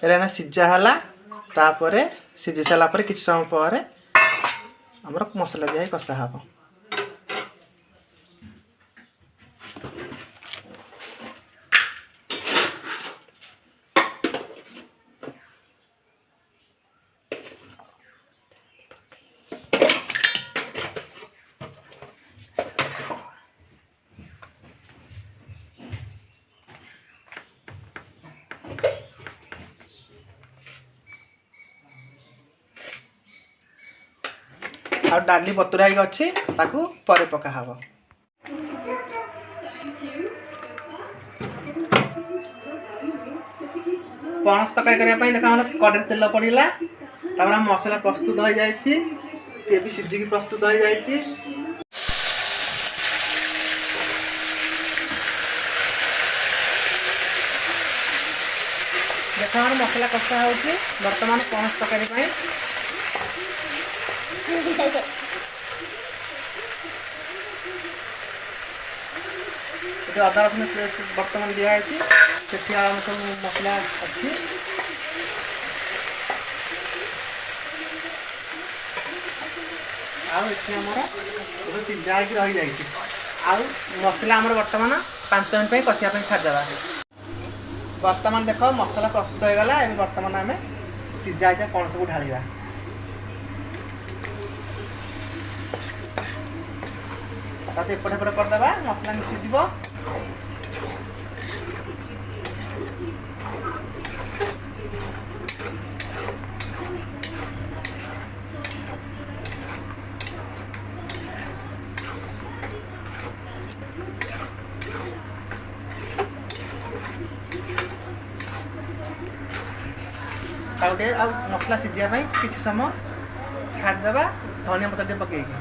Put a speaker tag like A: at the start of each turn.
A: एना सिझा है तापर सिझी सारा पर किसी समय पर आमर मसला दिया कषा हम आ डाली बतुराई अच्छी ताकू पर पका हब पणस तरकारी करने देखा कड़े तेल पड़ा तापर मसला प्रस्तुत हो जाए सी भी सीझिकी प्रस्तुत हो जाए देखा मसला कषा हो बर्तमान पणस तरकारी अदा रसुण पेस्ट बर्तमान दिखाई सब मसला अच्छी आमर सिझा रही जाए मसला आमर बर्तमान 5 मिनट कषिया छाड़देवा बर्तमान देख मसला प्रस्तुत हो गला बर्तमान आम सिझा पणस को ढाल एपटे एपटे करदे मसला मिसीज मसला सीझा किसी समय छाड़देवा धनिया पत्र पकईकि